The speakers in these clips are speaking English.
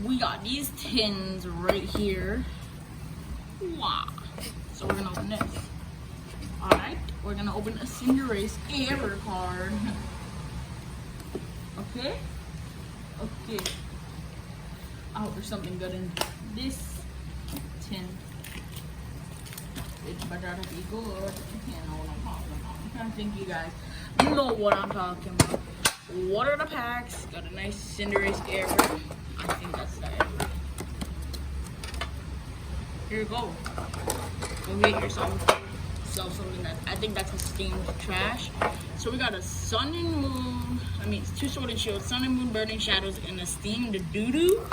we got these tins right here. Wow. So we're gonna open this. Alright, we're gonna open a Cinderace Air card. Okay? Okay. I hope there's something good in this tin. It better to be good. You know what I'm talking about. I think you guys know what I'm talking about. What are the packs? Got a nice Cinderace Air. I think that's the Air. Here you go. Go get yourself something that I think that's a steamed trash. So we got a Sun and Moon. I mean, it's 2 Sword and Shield, Sun and Moon, Burning Shadows, and a steamed doo-doo.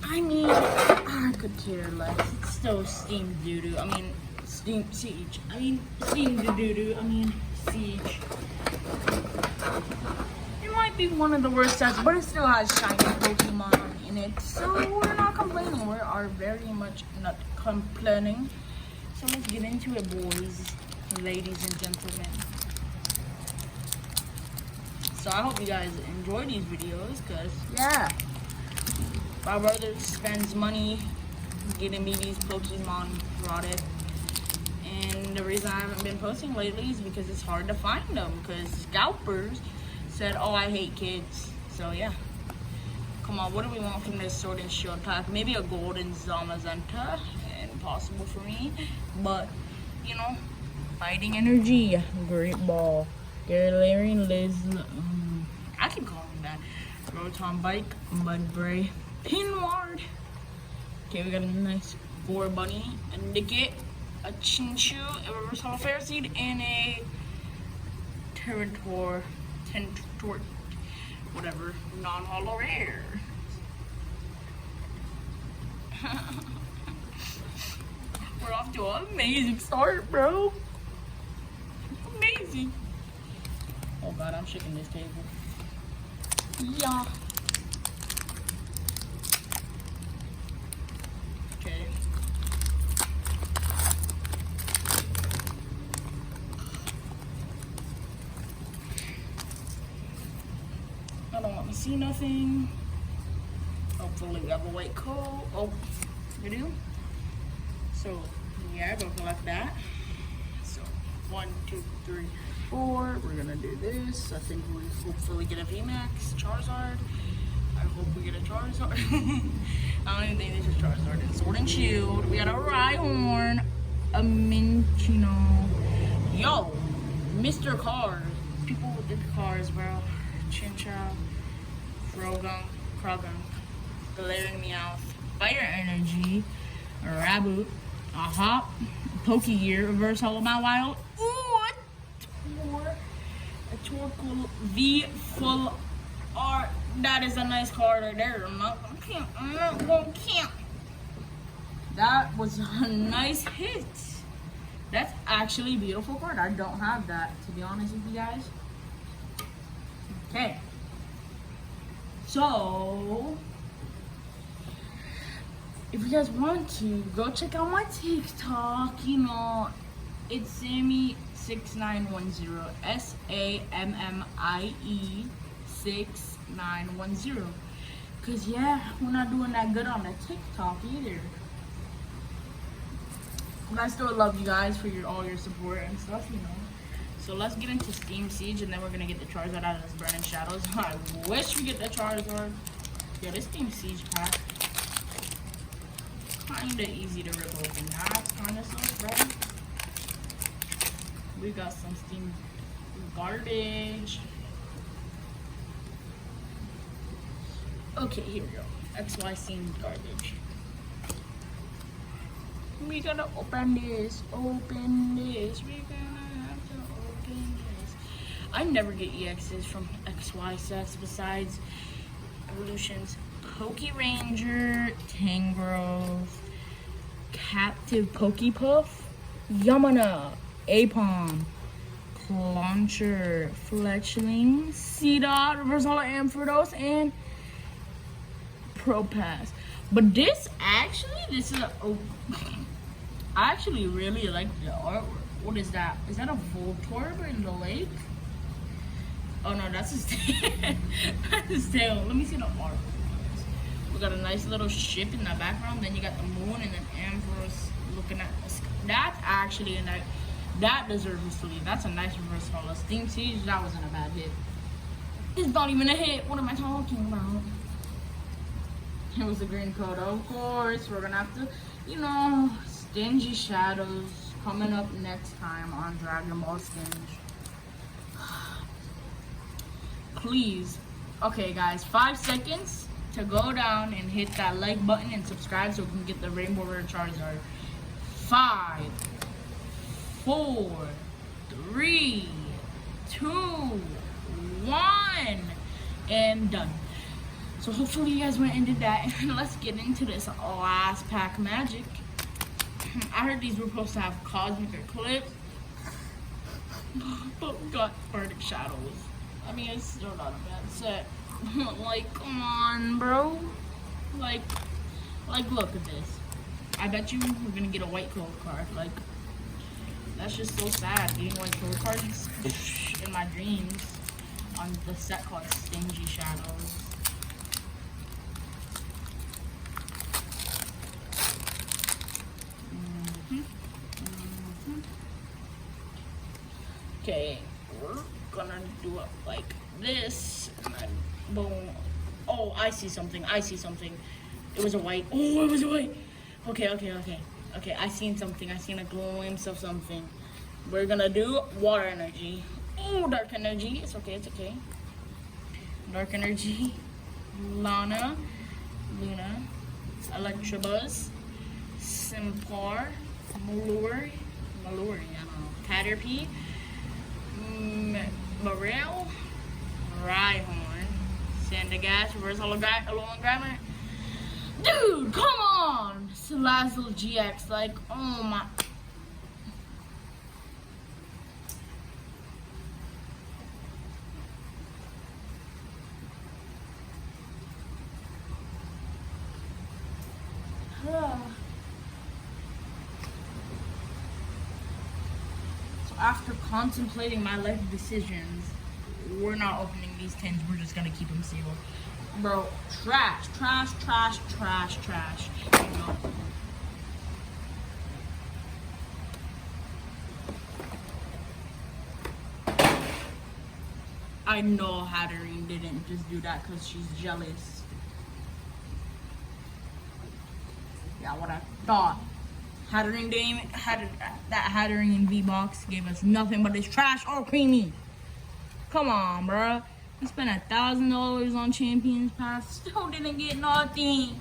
I mean, I could care less. It's still steamed doo-doo. I mean, steamed siege. I mean, steamed doo-doo. I mean, siege. It might be one of the worst sets, but it still has shiny Pokemon in it. So we're not complaining. We are very much not complaining. So let's get into it, boys, ladies, and gentlemen. So I hope you guys enjoy these videos, because, yeah, my brother spends money getting me these Pokemon product. And the reason I haven't been posting lately is because it's hard to find them, because scalpers said, oh, I hate kids. So, yeah. Come on, what do we want from this Sword and Shield pack? Maybe a golden Zamazenta. Impossible for me. But, you know, Fighting Energy. Great Ball. Galarian Liz. I can call him that. Rotom Bike. Mudbray. Pinward. Okay, we got a nice Gore Bunny. A Nickit. A Chinchu. A Reverse Holo Ferroseed. And a Tentor. Whatever. Non-holo rare. We're off to an amazing start, bro. Amazing. Oh god, I'm shaking this table. Yeah. Okay. I don't want to see nothing. Hopefully we have a white coat. Oh, we do? So, yeah, go collect that. So, 1, 2, 3, 4. We're gonna do this. I think we hopefully get a VMAX Charizard. I hope we get a Charizard. I don't even think this is Charizard. And Sword and Shield. We got a Rhyhorn, a Minccino. Yo, Mr. Cars. People with the cars, bro. Chinchou, Frogunk, Galarian Meowth, Fire Energy, a Raboot, a Hop, Pokegear, Reverse Holo Mawile, a Torkoal V Full Art. That is a nice card right there. I'm not gonna count. That was a nice hit. That's actually a beautiful card. I don't have that, to be honest with you guys. Okay. So, if you guys want to, go check out my TikTok. You know, it's Sammie6910. SAMMIE 6910. Cause yeah, we're not doing that good on the TikTok either. But I still love you guys for all your support and stuff, you know. So let's get into Steam Siege, and then we're gonna get the Charizard out of this Burning Shadows. I wish we get the Charizard. Yeah, this Steam Siege pack, kinda easy to rip open. That's kinda so, bro. We got some Steam garbage. Okay, here we go. XY Steam garbage. We gotta open this. Open this. We're gonna have to open this. I never get EXs from XY sets besides Evolutions. Pokeranger, Tangrowth, Captive Pokepuff, Yamana, Apom, Clauncher, Fletchling, Seedot, Reverse Holo Ampharos, and Propass. But this is a I actually really like the artwork. What is that? Is that a Voltorb in the lake? Oh no, that's his tail. That's his tail. Let me see the artwork. We got a nice little ship in the background. Then you got the moon and then Ambrose looking at the sky. That's actually a nice. That deserves a sleeve. That's a nice reverse holo. Steam Siege, that wasn't a bad hit. It's not even a hit. What am I talking about? It was a green code. Of course, we're gonna have to, you know, Stingy Shadows coming up next time on Dragon Ball Stinge. Please. Okay, guys, 5 seconds to go down and hit that like button and subscribe so we can get the Rainbow Rare Charizard. 5, 4, 3, 2, 1, and done. So hopefully you guys went and did that. And let's get into this last pack magic. I heard these were supposed to have Cosmic Eclipse, but we got Arctic Shadows. I mean, it's still not a bad set. Like, come on, bro. Like, look at this. I bet you we're gonna get a white code card. Like, that's just so sad. Getting white code cards in my dreams on the set called Stingy Shadows. Okay, we're gonna do it like this, and then boom. Oh, I see something. I see something. It was a white. Oh, it was a white. Okay. I seen something. I seen a glimpse of something. We're gonna do water energy. Oh, dark energy. It's okay. Dark energy. Luna, Electabuzz, Simplar, Mallory, I don't know, Caterpie, Morel, Rhyhorn, Sandagast, Reverse Hologrammer. Dude, come on! Salazzle GX, like, oh my. So after contemplating my life decisions, we're not opening these tins. We're just gonna keep them sealed. Bro, trash. Here you go. I know Hatterene didn't just do that because she's jealous. Yeah, what I thought. Hatterene didn't even, that Hatterene V-Box gave us nothing but this trash or creamy. Come on, bruh. We spent $1,000 on Champions Pass, still didn't get nothing.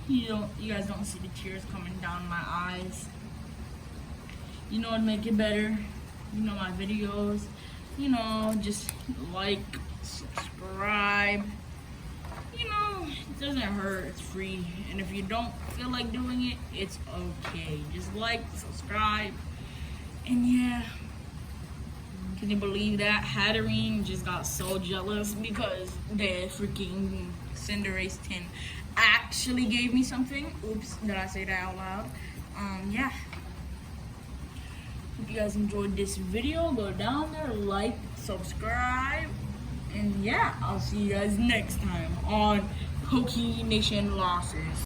You guys don't see the tears coming down my eyes. You know what'd make it better? You know my videos. You know, just like, subscribe. You know, it doesn't hurt, it's free. And if you don't feel like doing it, it's okay. Just like, subscribe, and yeah. Can you believe that? Hatterene just got so jealous because the freaking Cinderace tin actually gave me something. Oops, did I say that out loud? Yeah. Hope you guys enjoyed this video. Go down there, like, subscribe, and yeah, I'll see you guys next time on Poke Nation Losses.